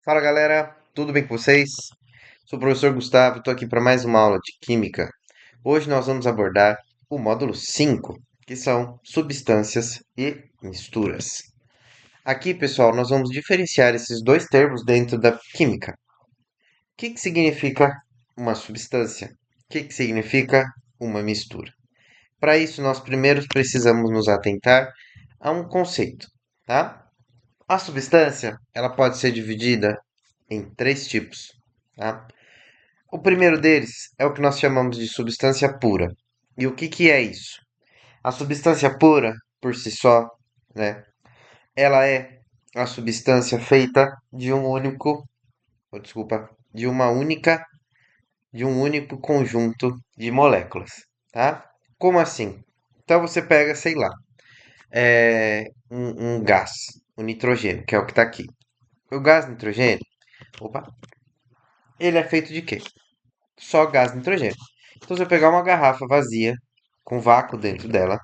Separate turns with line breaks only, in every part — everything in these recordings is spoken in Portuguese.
Fala galera, tudo bem com vocês? Sou o professor Gustavo, estou aqui para mais uma aula de Química. Hoje nós vamos abordar o módulo 5, que são substâncias e misturas. Aqui, pessoal, nós vamos diferenciar esses dois termos dentro da Química. O que significa uma substância? O que significa uma mistura? Para isso, nós primeiro precisamos nos atentar a um conceito, tá? A substância, ela pode ser dividida em três tipos, tá? O primeiro deles é o que nós chamamos de substância pura. E o que é isso? A substância pura, por si só, né, ela é a substância feita de um único, desculpa, de um único conjunto de moléculas, tá? Como assim? Então você pega, sei lá, um gás, o nitrogênio, que é o que está aqui. O gás nitrogênio, opa, ele é feito de quê? Só gás nitrogênio. Então, se eu pegar uma garrafa vazia, com vácuo dentro dela,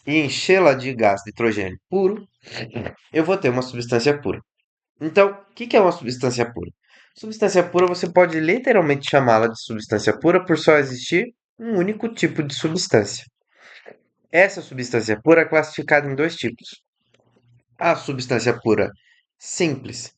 e enchê-la de gás nitrogênio puro, eu vou ter uma substância pura. Então, o que é uma substância pura? Substância pura você pode literalmente chamá-la de substância pura por só existir um único tipo de substância. Essa substância pura é classificada em dois tipos. A substância pura simples,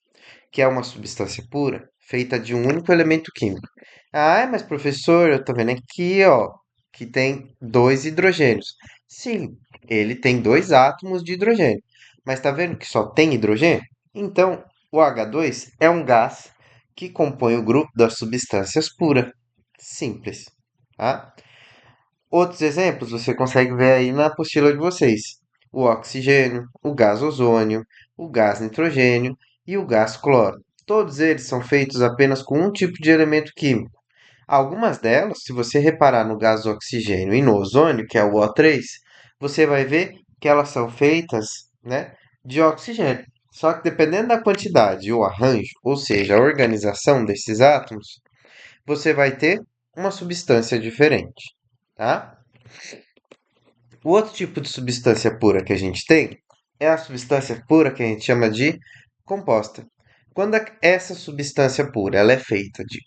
que é uma substância pura feita de um único elemento químico. Ah, mas professor, eu tô vendo aqui, ó, que tem dois hidrogênios. Sim, ele tem dois átomos de hidrogênio. Mas tá vendo que só tem hidrogênio? Então, o H2 é um gás que compõe o grupo das substâncias puras. Simples, tá? Outros exemplos você consegue ver aí na apostila de vocês: o oxigênio, o gás ozônio, o gás nitrogênio e o gás cloro. Todos eles são feitos apenas com um tipo de elemento químico. Algumas delas, se você reparar no gás oxigênio e no ozônio, que é o O3, você vai ver que elas são feitas, né, de oxigênio. Só que dependendo da quantidade e o arranjo, ou seja, a organização desses átomos, você vai ter uma substância diferente, tá? O outro tipo de substância pura que a gente tem é a substância pura que a gente chama de composta. Quando essa substância pura ela é feita de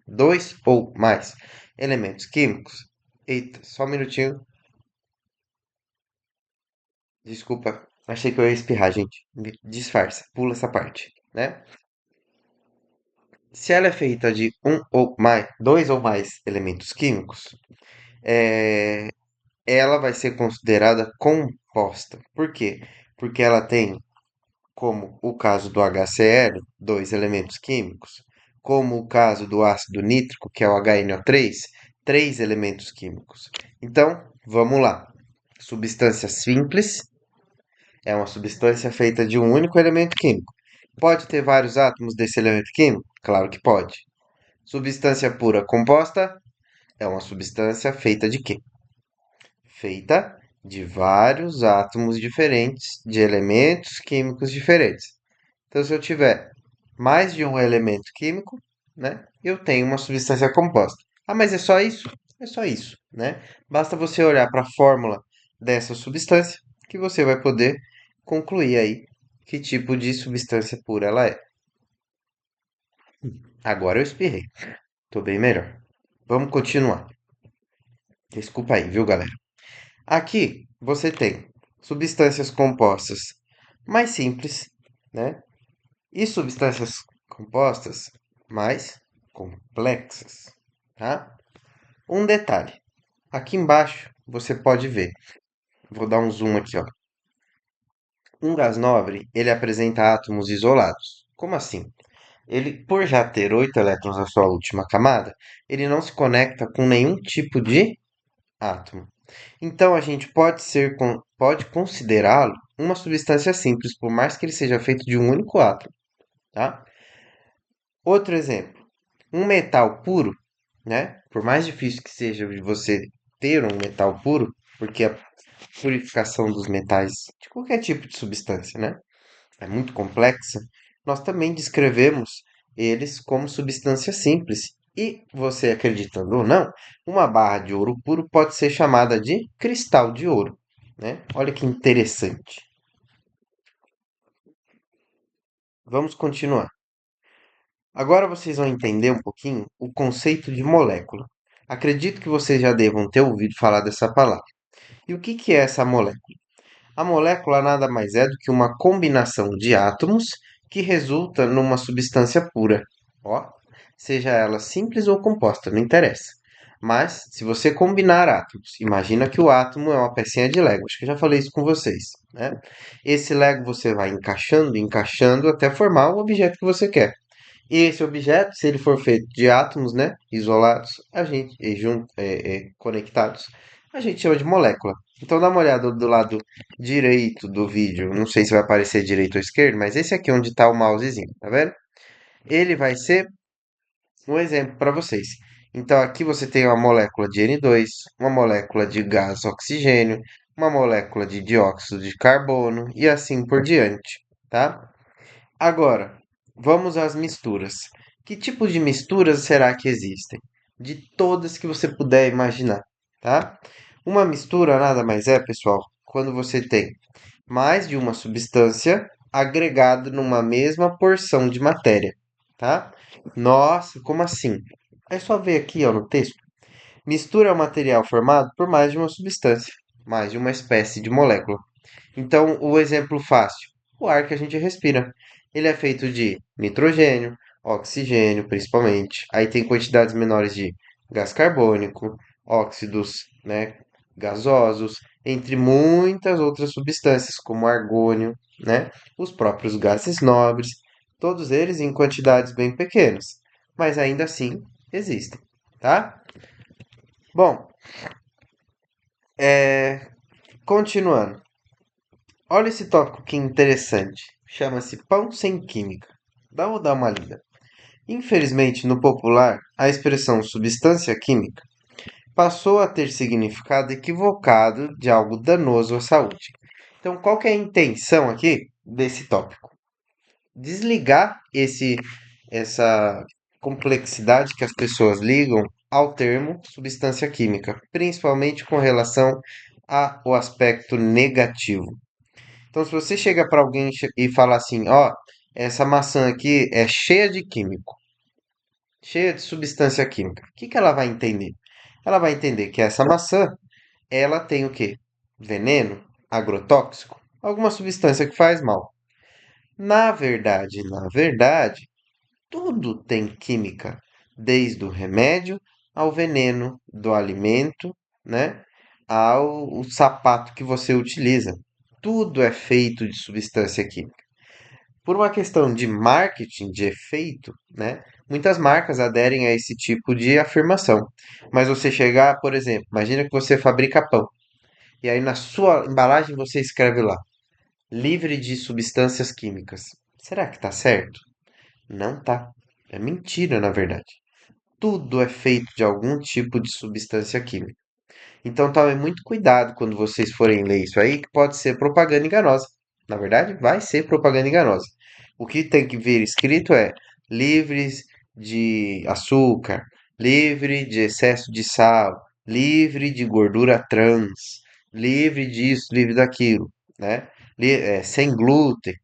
dois ou mais elementos químicos. Eita, só um minutinho. Desculpa, achei que eu ia espirrar, gente. Disfarça, pula essa parte, né? Se ela é feita de dois ou mais elementos químicos, é, ela vai ser considerada composta. Por quê? Porque ela tem, como o caso do HCl, dois elementos químicos, como o caso do ácido nítrico, que é o HNO3, três elementos químicos. Então, vamos lá. Substância simples é uma substância feita de um único elemento químico. Pode ter vários átomos desse elemento químico? Claro que pode. Substância pura composta é uma substância feita de quê? Feita de vários átomos diferentes, de elementos químicos diferentes. Então, se eu tiver mais de um elemento químico, né, eu tenho uma substância composta. Ah, mas é só isso? É só isso, né? Basta você olhar para a fórmula dessa substância que você vai poder concluir aí que tipo de substância pura ela é. Agora eu espirrei. Tô bem melhor. Vamos continuar. Desculpa aí, viu, galera? Aqui você tem substâncias compostas mais simples, né? E substâncias compostas mais complexas, tá? Um detalhe, aqui embaixo você pode ver, vou dar um zoom aqui, ó. Um gás nobre, ele apresenta átomos isolados. Como assim? Ele, por já ter 8 elétrons na sua última camada, ele não se conecta com nenhum tipo de átomo. Então a gente pode considerá-lo uma substância simples, por mais que ele seja feito de um único átomo, tá? Outro exemplo, um metal puro, né? Por mais difícil que seja de você ter um metal puro, porque a purificação dos metais de qualquer tipo de substância, né, é muito complexa, nós também descrevemos eles como substância simples. E você acreditando ou não, uma barra de ouro puro pode ser chamada de cristal de ouro, né? Olha que interessante. Vamos continuar. Agora vocês vão entender um pouquinho o conceito de molécula. Acredito que vocês já devam ter ouvido falar dessa palavra. E o que que é essa molécula? A molécula nada mais é do que uma combinação de átomos que resulta numa substância pura. Ó, seja ela simples ou composta, não interessa. Mas, se você combinar átomos, imagina que o átomo é uma pecinha de Lego. Acho que eu já falei isso com vocês, né? Esse Lego você vai encaixando, encaixando até formar o objeto que você quer. E esse objeto, se ele for feito de átomos, né, isolados, a gente conectados, a gente chama de molécula. Então dá uma olhada do lado direito do vídeo. Não sei se vai aparecer direito ou esquerdo, mas esse aqui é onde está o mousezinho, tá vendo? Ele vai ser um exemplo para vocês. Então aqui você tem uma molécula de N2, uma molécula de gás oxigênio, uma molécula de dióxido de carbono e assim por diante, tá? Agora, vamos às misturas. Que tipo de misturas será que existem? De todas que você puder imaginar, tá? Uma mistura nada mais é, pessoal, quando você tem mais de uma substância agregada numa mesma porção de matéria, tá? Nossa, como assim? É só ver aqui, ó, no texto. Mistura é um material formado por mais de uma substância, mais de uma espécie de molécula. Então, o exemplo fácil, o ar que a gente respira. Ele é feito de nitrogênio, oxigênio, principalmente. Aí tem quantidades menores de gás carbônico, óxidos, né, gasosos, entre muitas outras substâncias, como argônio, né, os próprios gases nobres, todos eles em quantidades bem pequenas, mas ainda assim existem, tá? Bom, continuando. Olha esse tópico que interessante. Chama-se pão sem química. Vou dar uma lida. Infelizmente, no popular, a expressão substância química passou a ter significado equivocado de algo danoso à saúde. Então, qual que é a intenção aqui desse tópico? Desligar essa complexidade que as pessoas ligam ao termo substância química, principalmente com relação ao aspecto negativo. Então, se você chega para alguém e fala assim, ó, essa maçã aqui é cheia de químico, cheia de substância química, o que que ela vai entender? Ela vai entender que essa maçã, ela tem o quê? Veneno, agrotóxico, alguma substância que faz mal. Na verdade, tudo tem química, desde o remédio ao veneno, do alimento, né, ao o sapato que você utiliza. Tudo é feito de substância química. Por uma questão de marketing, de efeito, né? Muitas marcas aderem a esse tipo de afirmação. Mas você chegar, por exemplo, imagina que você fabrica pão. E aí na sua embalagem você escreve lá, livre de substâncias químicas. Será que tá certo? Não tá. É mentira, na verdade. Tudo é feito de algum tipo de substância química. Então tome muito cuidado quando vocês forem ler isso aí, que pode ser propaganda enganosa. Na verdade, vai ser propaganda enganosa. O que tem que vir escrito é livres de açúcar, livre de excesso de sal, livre de gordura trans, livre disso, livre daquilo, né? Sem glúten,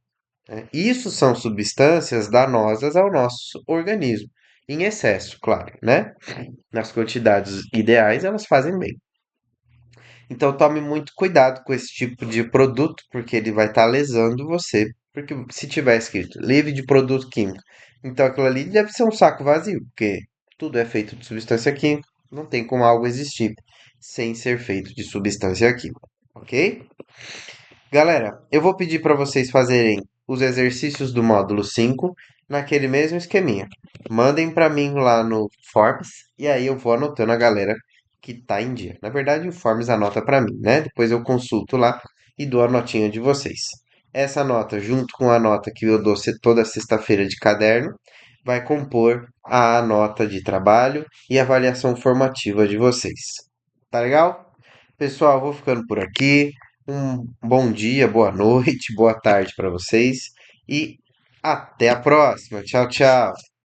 né? Isso são substâncias danosas ao nosso organismo. Em excesso, claro, né? Nas quantidades ideais, elas fazem bem. Então tome muito cuidado com esse tipo de produto, porque ele vai estar lesando você. Porque se tiver escrito livre de produto químico, então aquilo ali deve ser um saco vazio, porque tudo é feito de substância química, não tem como algo existir sem ser feito de substância química, ok? Galera, eu vou pedir para vocês fazerem os exercícios do módulo 5 naquele mesmo esqueminha. Mandem para mim lá no Forms e aí eu vou anotando a galera que tá em dia. Na verdade, o Forms anota para mim, né? Depois eu consulto lá e dou a notinha de vocês. Essa nota, junto com a nota que eu dou toda sexta-feira de caderno, vai compor a nota de trabalho e avaliação formativa de vocês. Tá legal? Pessoal, vou ficando por aqui. Um bom dia, boa noite, boa tarde para vocês e até a próxima. Tchau, tchau.